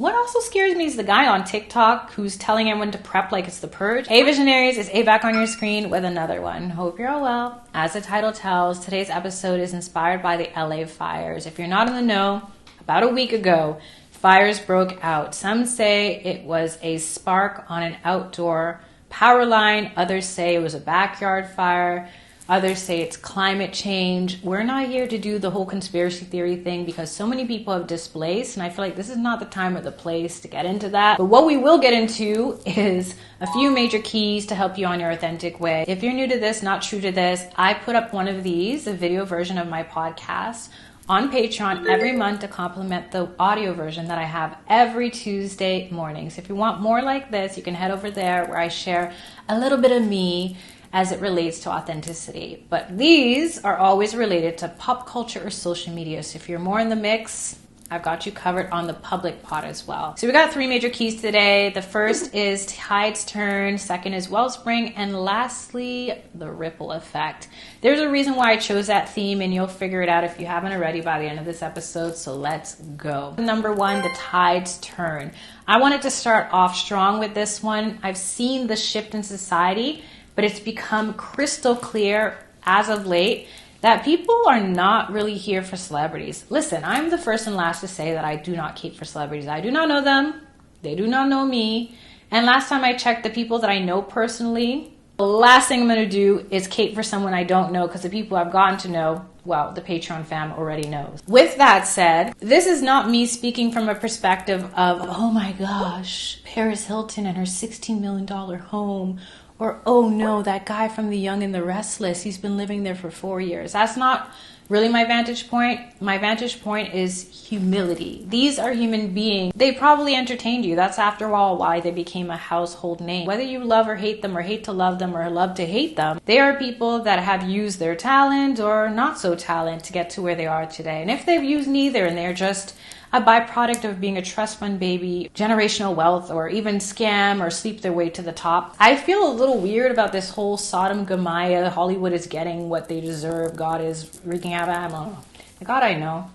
What also scares me is the guy on TikTok who's telling everyone to prep like it's the Purge. Hey Visionaries, it's A back on your screen with another one. Hope you're all well. As the title tells, today's episode is inspired by the LA fires. If you're not in the know, about a week ago, fires broke out. Some say it was a spark on an outdoor power line. Others say it was a backyard fire. Others say it's climate change. We're not here to do the whole conspiracy theory thing because so many people have displaced, and I feel like this is not the time or the place to get into that. But what we will get into is a few major keys to help you on your authentic way. If you're new to this, not true to this, I put up one of these, a video version of my podcast, on Patreon every month to complement the audio version that I have every Tuesday mornings. If you want more like this, you can head over there where I share a little bit of me as it relates to authenticity. But these are always related to pop culture or social media. So if you're more in the mix, I've got you covered on the public pod as well. So we got three major keys today. The first is tides turn, second is Wellspring, and lastly, the ripple effect. There's a reason why I chose that theme, and you'll figure it out if you haven't already by the end of this episode, so let's go. Number one, the tides turn. I wanted to start off strong with this one. I've seen the shift in society, but it's become crystal clear as of late that people are not really here for celebrities. Listen, I'm the first and last to say that I do not cape for celebrities. I do not know them. They do not know me. And last time I checked, the people that I know personally, the last thing I'm going to do is cape for someone I don't know, because the people I've gotten to know, well, the Patreon fam already knows. With that said, this is not me speaking from a perspective of, oh my gosh, Paris Hilton and her $16 million home, or, oh no, that guy from The Young and the Restless, he's been living there for 4 years. That's not really my vantage point. My vantage point is humility. These are human beings. They probably entertained you. That's after all why they became a household name. Whether you love or hate them, or hate to love them, or love to hate them, they are people that have used their talent or not so talent to get to where they are today. And if they've used neither and they're just a byproduct of being a trust fund baby, generational wealth, or even scam or sleep their way to the top, I feel a little weird about this whole Sodom Gomorrah, Hollywood is getting what they deserve, God is wreaking havoc. I don't know. The God I know,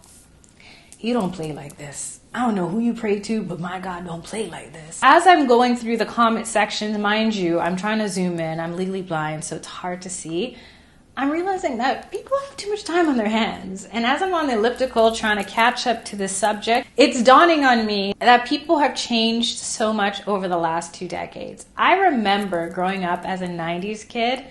he don't play like this. I don't know who you pray to, but my God don't play like this. As I'm going through the comment section, mind you, I'm trying to zoom in. I'm legally blind, so it's hard to see. I'm realizing that people have too much time on their hands. And as I'm on the elliptical trying to catch up to this subject, it's dawning on me that people have changed so much over the last 2 decades. I remember growing up as a 90s kid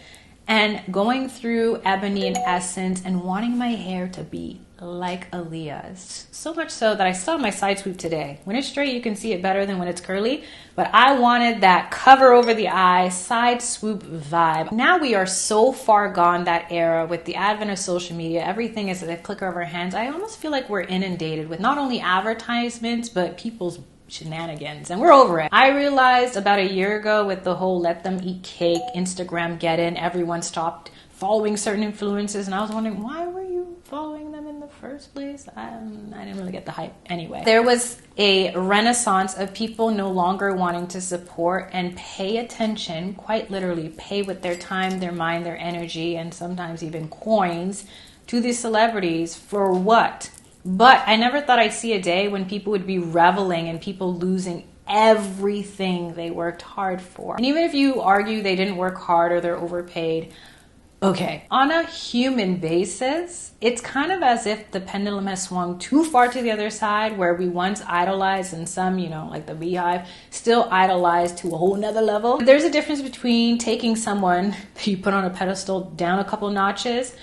and going through Ebony and Essence and wanting my hair to be like Aaliyah's. So much so that I still have my side swoop today. When it's straight, you can see it better than when it's curly. But I wanted that cover over the eye, side swoop vibe. Now we are so far gone that era with the advent of social media. Everything is at a click of our hands. I almost feel like we're inundated with not only advertisements, but people's shenanigans, and we're over it. I realized about a year ago with the whole let them eat cake, Instagram get in, everyone stopped following certain influencers, and I was wondering, why were you following them in the first place? I didn't really get the hype. Anyway, there was a renaissance of people no longer wanting to support and pay attention, quite literally pay with their time, their mind, their energy, and sometimes even coins to these celebrities. For what? But I never thought I'd see a day when people would be reveling in people losing everything they worked hard for. And even if you argue they didn't work hard or they're overpaid, okay, on a human basis, it's kind of as if the pendulum has swung too far to the other side, where we once idolized, and some, like the Beehive, still idolized to a whole nother level. There's a difference between taking someone that you put on a pedestal down a couple notches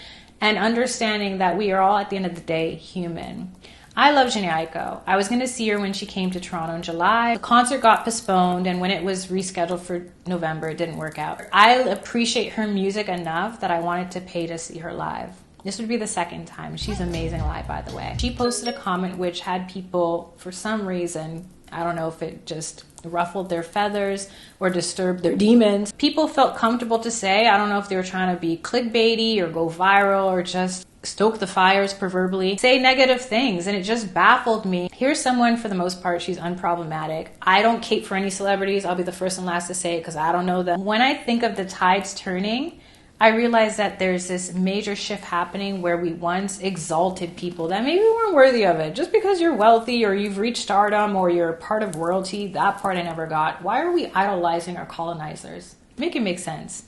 and understanding that we are all, at the end of the day, human. I love Jhené Aiko. I was going to see her when she came to Toronto in July. The concert got postponed, and when it was rescheduled for November, it didn't work out. I appreciate her music enough that I wanted to pay to see her live. This would be the second time. She's amazing live, by the way. She posted a comment which had people, for some reason, I don't know if it just ruffled their feathers or disturbed their demons. People felt comfortable to say, I don't know if they were trying to be clickbaity or go viral or just stoke the fires proverbially, say negative things, and it just baffled me. Here's someone, for the most part, she's unproblematic. I don't cape for any celebrities. I'll be the first and last to say it because I don't know them. When I think of the tides turning, I realized that there's this major shift happening where we once exalted people that maybe weren't worthy of it. Just because you're wealthy or you've reached stardom or you're part of royalty, that part I never got. Why are we idolizing our colonizers? Make it make sense.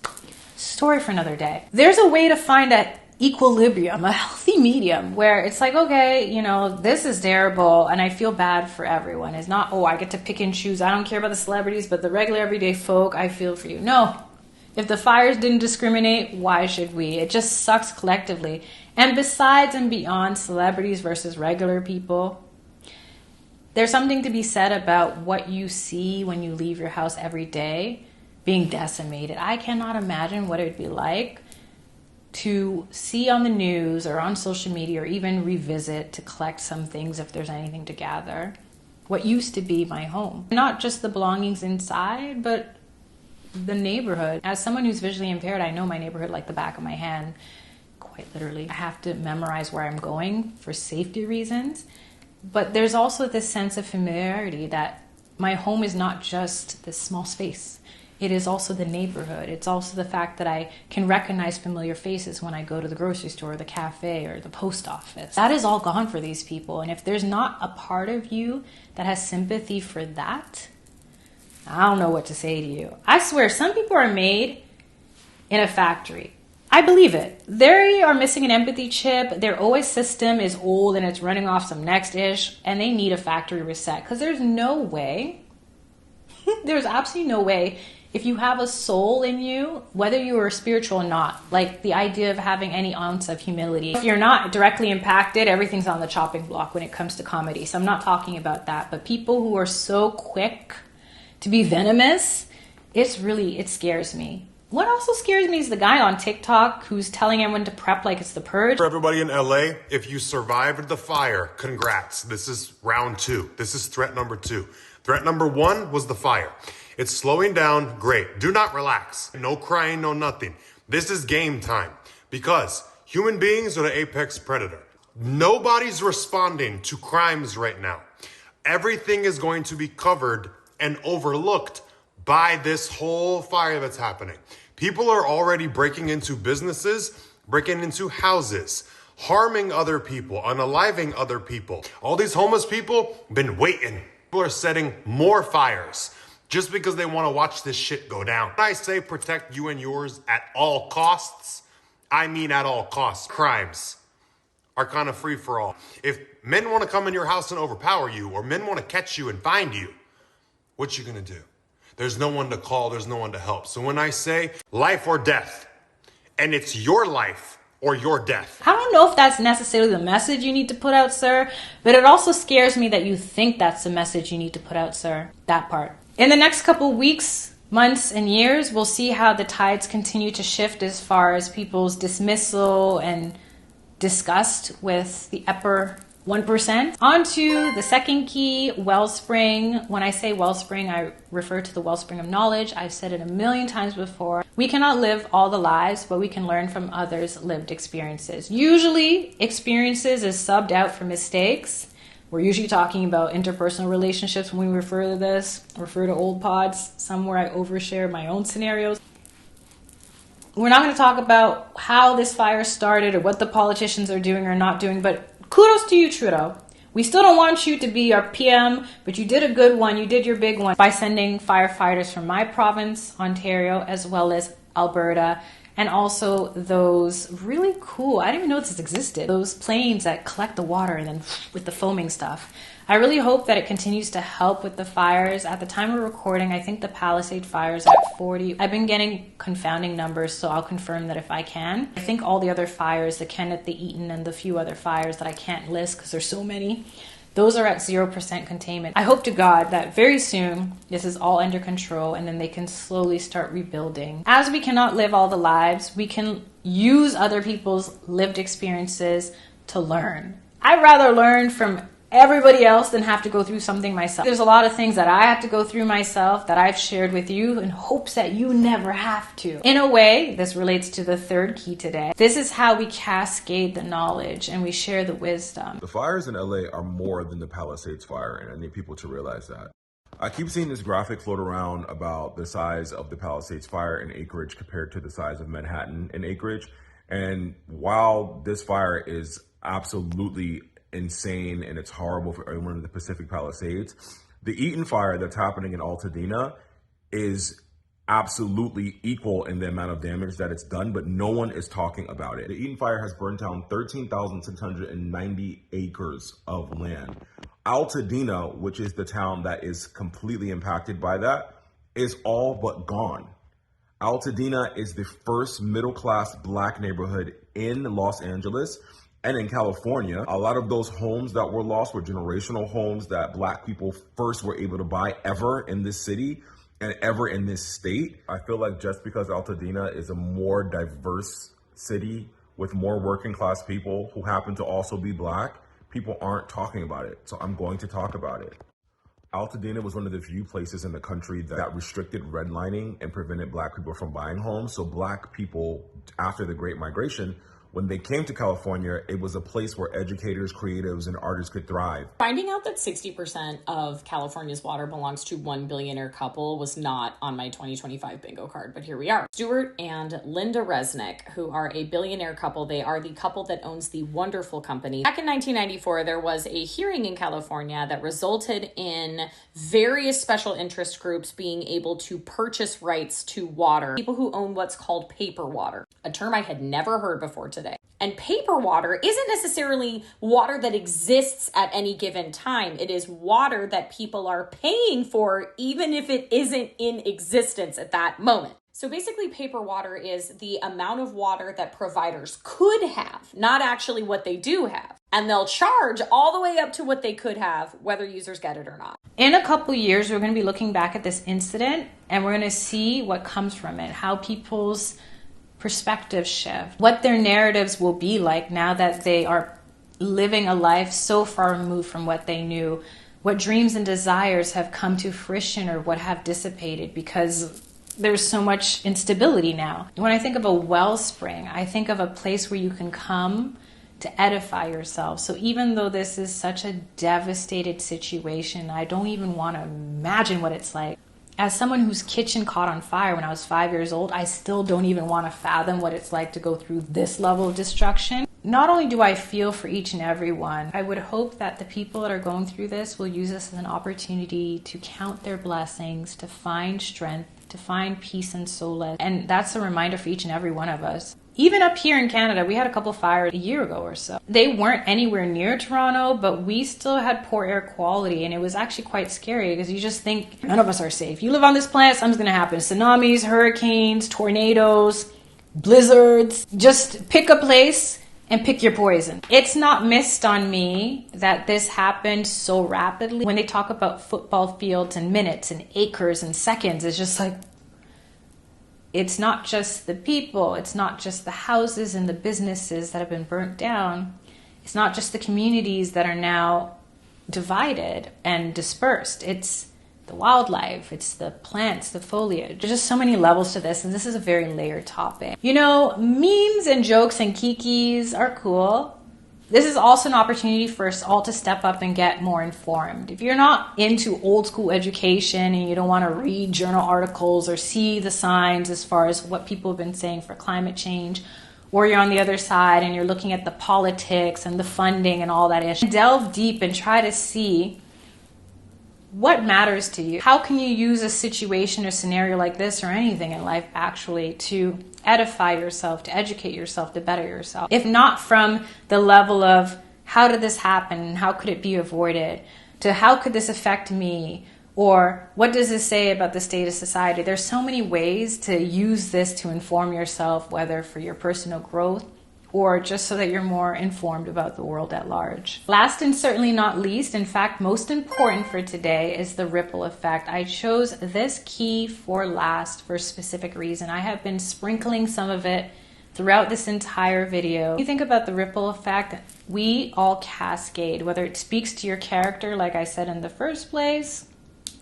Story for another day. There's a way to find a equilibrium, a healthy medium where it's like, okay, you know, this is terrible and I feel bad for everyone. It's not, oh, I get to pick and choose. I don't care about the celebrities, but the regular everyday folk, I feel for you. No. If the fires didn't discriminate, why should we? It just sucks collectively. And besides and beyond celebrities versus regular people, there's something to be said about what you see when you leave your house every day being decimated. I cannot imagine what it would be like to see on the news or on social media or even revisit to collect some things if there's anything to gather. What used to be my home. Not just the belongings inside, but the neighborhood. As someone who's visually impaired, I know my neighborhood like the back of my hand, quite literally. I have to memorize where I'm going for safety reasons. But there's also this sense of familiarity that my home is not just this small space. It is also the neighborhood. It's also the fact that I can recognize familiar faces when I go to the grocery store, the cafe, or the post office. That is all gone for these people. And if there's not a part of you that has sympathy for that, I don't know what to say to you. I swear, some people are made in a factory. I believe it. They are missing an empathy chip. Their OS system is old and it's running off some next-ish, and they need a factory reset. Because there's no way, there's absolutely no way, if you have a soul in you, whether you are spiritual or not, like the idea of having any ounce of humility. If you're not directly impacted, everything's on the chopping block when it comes to comedy. So I'm not talking about that. But people who are so quick to be venomous, it scares me. What also scares me is the guy on TikTok who's telling everyone to prep like it's the Purge. For everybody in LA, if you survived the fire, congrats. This is round 2. This is threat number 2. Threat number 1 was the fire. It's slowing down, great. Do not relax. No crying, no nothing. This is game time because human beings are the apex predator. Nobody's responding to crimes right now. Everything is going to be covered and overlooked by this whole fire that's happening. People are already breaking into businesses, breaking into houses, harming other people, unaliving other people. All these homeless people been waiting. People are setting more fires just because they want to watch this shit go down. When I say protect you and yours at all costs, I mean at all costs. Crimes are kind of free for all. If men want to come in your house and overpower you, or men want to catch you and find you, what you gonna do? There's no one to call, there's no one to help. So when I say life or death, and it's your life or your death. I don't know if that's necessarily the message you need to put out, sir, but it also scares me that you think that's the message you need to put out, sir. That part. In the next couple weeks, months, and years, we'll see how the tides continue to shift as far as people's dismissal and disgust with the upper 1%. On to the second key, Wellspring. When I say Wellspring, I refer to the Wellspring of knowledge. I've said it a million times before. We cannot live all the lives, but we can learn from others' lived experiences. Usually, experiences is subbed out for mistakes. We're usually talking about interpersonal relationships when we refer to this. I refer to old pods, somewhere I overshare my own scenarios. We're not going to talk about how this fire started or what the politicians are doing or not doing, but kudos to you, Trudeau. We still don't want you to be our PM, but you did a good one. You did your big one by sending firefighters from my province, Ontario, as well as Alberta, and also those really cool, I didn't even know this existed, those planes that collect the water and then with the foaming stuff. I really hope that it continues to help with the fires. At the time of recording, I think the Palisade fire is at 40. I've been getting confounding numbers, so I'll confirm that if I can. I think all the other fires, the Kenneth, the Eaton, and the few other fires that I can't list because there's so many, those are at 0% containment. I hope to God that very soon this is all under control and then they can slowly start rebuilding. As we cannot live all the lives, we can use other people's lived experiences to learn. I'd rather learn from everybody else than have to go through something myself. There's a lot of things that I have to go through myself that I've shared with you in hopes that you never have to. In a way, this relates to the third key today. This is how we cascade the knowledge and we share the wisdom. The fires in LA are more than the Palisades fire, and I need people to realize that. I keep seeing this graphic float around about the size of the Palisades fire in acreage compared to the size of Manhattan in acreage. And while this fire is absolutely insane and it's horrible for everyone in the Pacific Palisades, the Eaton fire that's happening in Altadena is absolutely equal in the amount of damage that it's done, but no one is talking about it. The Eaton fire has burned down 13,690 acres of land. Altadena, which is the town that is completely impacted by that, is all but gone. Altadena is the first middle-class Black neighborhood in Los Angeles and in California. A lot of those homes that were lost were generational homes that Black people first were able to buy ever in this city and ever in this state. I feel like just because Altadena is a more diverse city with more working class people who happen to also be Black, people aren't talking about it. So I'm going to talk about it. Altadena was one of the few places in the country that restricted redlining and prevented Black people from buying homes. So Black people, after the Great Migration, when they came to California, it was a place where educators, creatives, and artists could thrive. Finding out that 60% of California's water belongs to one billionaire couple was not on my 2025 bingo card, but here we are. Stuart and Linda Resnick, who are a billionaire couple. They are the couple that owns the Wonderful Company. Back in 1994, there was a hearing in California that resulted in various special interest groups being able to purchase rights to water. People who own what's called paper water, a term I had never heard before today. And paper water isn't necessarily water that exists at any given time. It is water that people are paying for, even if it isn't in existence at that moment. So basically, paper water is the amount of water that providers could have, not actually what they do have. And they'll charge all the way up to what they could have, whether users get it or not. In a couple years, we're going to be looking back at this incident and we're going to see what comes from it, how people's perspective shift, what their narratives will be like now that they are living a life so far removed from what they knew, what dreams and desires have come to fruition or what have dissipated because there's so much instability now. When I think of a wellspring, I think of a place where you can come to edify yourself. So even though this is such a devastated situation, I don't even want to imagine what it's like. As someone whose kitchen caught on fire when I was 5 years old, I still don't even want to fathom what it's like to go through this level of destruction. Not only do I feel for each and every one, I would hope that the people that are going through this will use this as an opportunity to count their blessings, to find strength, to find peace and solace. And that's a reminder for each and every one of us. Even up here in Canada, we had a couple fires a year ago or so. They weren't anywhere near Toronto, but we still had poor air quality, and it was actually quite scary because you just think none of us are safe. You live on this planet, something's going to happen. Tsunamis, hurricanes, tornadoes, blizzards. Just pick a place and pick your poison. It's not missed on me that this happened so rapidly. When they talk about football fields and minutes and acres and seconds, it's just like, it's not just the people, it's not just the houses and the businesses that have been burnt down. It's not just the communities that are now divided and dispersed. It's the wildlife, it's the plants, the foliage. There's just so many levels to this, and this is a very layered topic. You know, memes and jokes and kikis are cool. This is also an opportunity for us all to step up and get more informed. If you're not into old school education and you don't want to read journal articles or see the signs as far as what people have been saying for climate change, or you're on the other side and you're looking at the politics and the funding and all that ish, delve deep and try to see what matters to you. How can you use a situation or scenario like this or anything in life actually to edify yourself, to educate yourself, to better yourself? If not from the level of how did this happen, how could it be avoided, to how could this affect me, or what does this say about the state of society? There's so many ways to use this to inform yourself, whether for your personal growth or just so that you're more informed about the world at large. Last and certainly not least, in fact, most important for today, is the ripple effect. I chose this key for last for a specific reason. I have been sprinkling some of it throughout this entire video. When you think about the ripple effect, we all cascade, whether it speaks to your character, like I said in the first place.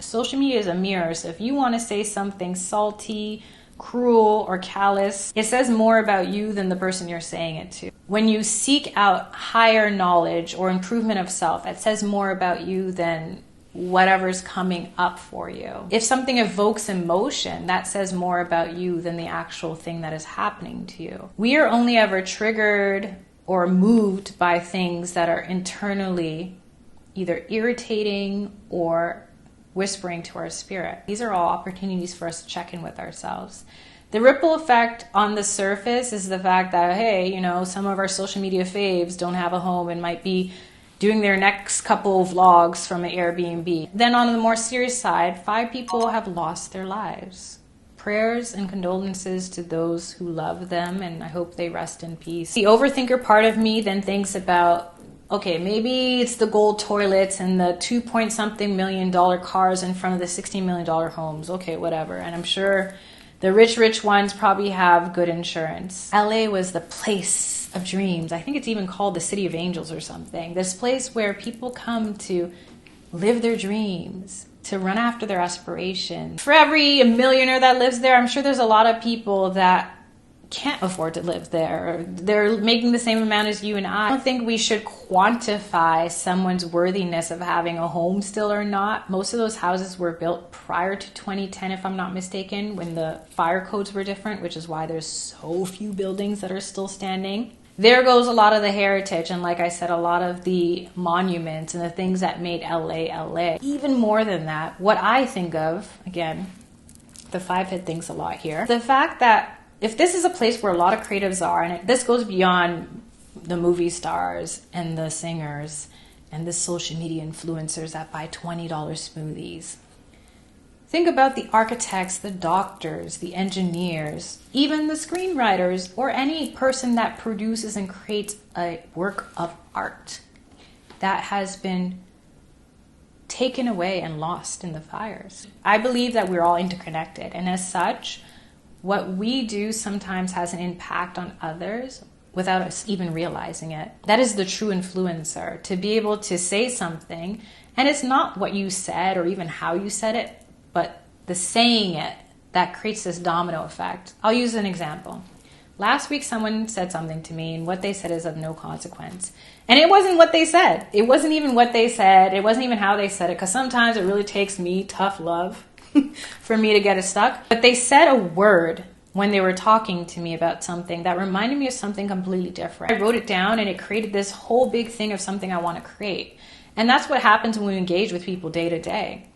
Social media is a mirror, so if you want to say something salty, cruel, or callous, it says more about you than the person you're saying it to. When you seek out higher knowledge or improvement of self, it says more about you than whatever's coming up for you. If something evokes emotion, that says more about you than the actual thing that is happening to you. We are only ever triggered or moved by things that are internally either irritating or whispering to our spirit. These are all opportunities for us to check in with ourselves. The ripple effect on the surface is the fact that, hey, some of our social media faves don't have a home and might be doing their next couple of vlogs from an Airbnb. Then on the more serious side, 5 people have lost their lives. Prayers and condolences to those who love them, and I hope they rest in peace. The overthinker part of me then thinks about, okay, maybe it's the gold toilets and the $2-point-something million cars in front of the $16 million homes. Okay, whatever. And I'm sure the rich ones probably have good insurance. LA was the place of dreams. I think it's even called the City of Angels or something. This place where people come to live their dreams, to run after their aspirations. For every millionaire that lives there, I'm sure there's a lot of people that can't afford to live there. They're making the same amount as you and I. I don't think we should quantify someone's worthiness of having a home still or not. Most of those houses were built prior to 2010, if I'm not mistaken, when the fire codes were different, which is why there's so few buildings that are still standing. There goes a lot of the heritage, and like I said, a lot of the monuments and the things that made LA LA. Even more than that, what I think of, again, the 5-head thinks a lot here, the fact that if this is a place where a lot of creatives are, and this goes beyond the movie stars and the singers and the social media influencers that buy $20 smoothies. Think about the architects, the doctors, the engineers, even the screenwriters, or any person that produces and creates a work of art that has been taken away and lost in the fires. I believe that we're all interconnected, and as such, what we do sometimes has an impact on others without us even realizing it. That is the true influencer, to be able to say something, and it's not what you said or even how you said it, but the saying it that creates this domino effect. I'll use an example. Last week, someone said something to me, and what they said is of no consequence. And it wasn't what they said. It wasn't even what they said. It wasn't even how they said it, because sometimes it really takes me tough love for me to get it stuck. But they said a word when they were talking to me about something that reminded me of something completely different. I wrote it down, and it created this whole big thing of something I want to create. And that's what happens when we engage with people day to day.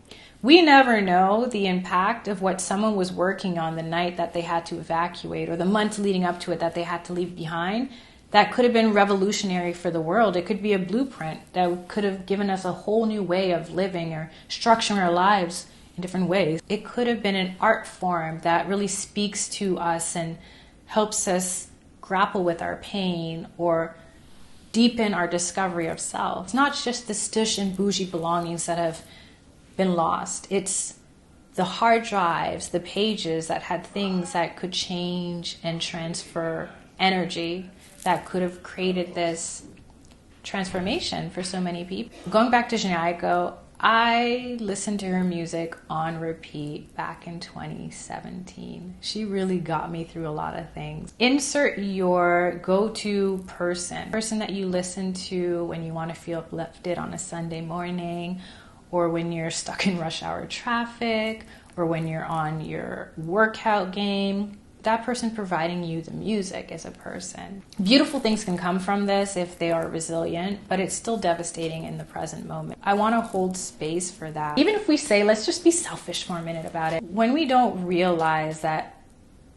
We never know the impact of what someone was working on the night that they had to evacuate, or the months leading up to it that they had to leave behind. That could have been revolutionary for the world. It could be a blueprint that could have given us a whole new way of living or structuring our lives in different ways. It could have been an art form that really speaks to us and helps us grapple with our pain or deepen our discovery of self. It's not just the stush and bougie belongings that have been lost. It's the hard drives, the pages that had things that could change and transfer energy that could have created this transformation for so many people. Going back to Jhené Aiko, I listened to her music on repeat back in 2017. She really got me through a lot of things. Insert your go-to person that you listen to when you want to feel uplifted on a Sunday morning, or when you're stuck in rush hour traffic, or when you're on your workout game. That person providing you the music is a person. Beautiful things can come from this if they are resilient, but it's still devastating in the present moment. I want to hold space for that. Even if we say, let's just be selfish for a minute about it. When we don't realize that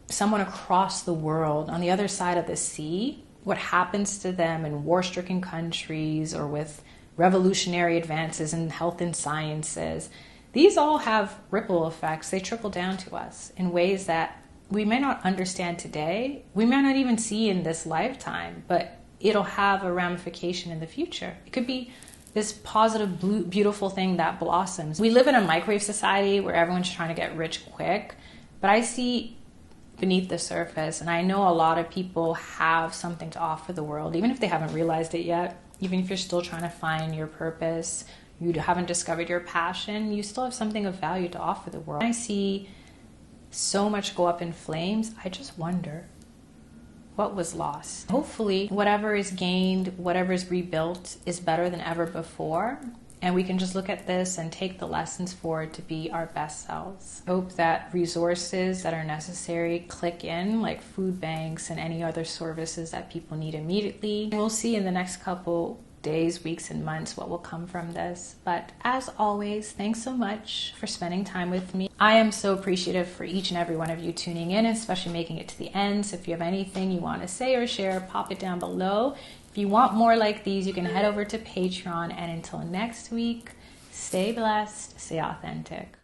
someone across the world, on the other side of the sea, what happens to them in war-stricken countries or with revolutionary advances in health and sciences, these all have ripple effects. They trickle down to us in ways that we may not understand today, we may not even see in this lifetime, but it'll have a ramification in the future. It could be this positive, beautiful thing that blossoms. We live in a microwave society where everyone's trying to get rich quick, but I see beneath the surface, and I know a lot of people have something to offer the world, even if they haven't realized it yet, even if you're still trying to find your purpose, you haven't discovered your passion, you still have something of value to offer the world. I see so much go up in flames. I just wonder what was lost. Hopefully, whatever is gained, whatever is rebuilt is better than ever before. and we can just look at this and take the lessons forward to be our best selves. Hope that resources that are necessary click in, like food banks and any other services that people need immediately. We'll see in the next couple days, weeks, and months what will come from this. But as always, thanks so much for spending time with me. I am so appreciative for each and every one of you tuning in, especially making it to the end. So if you have anything you want to say or share, pop it down below. If you want more like these, you can head over to Patreon. And until next week, stay blessed, stay authentic.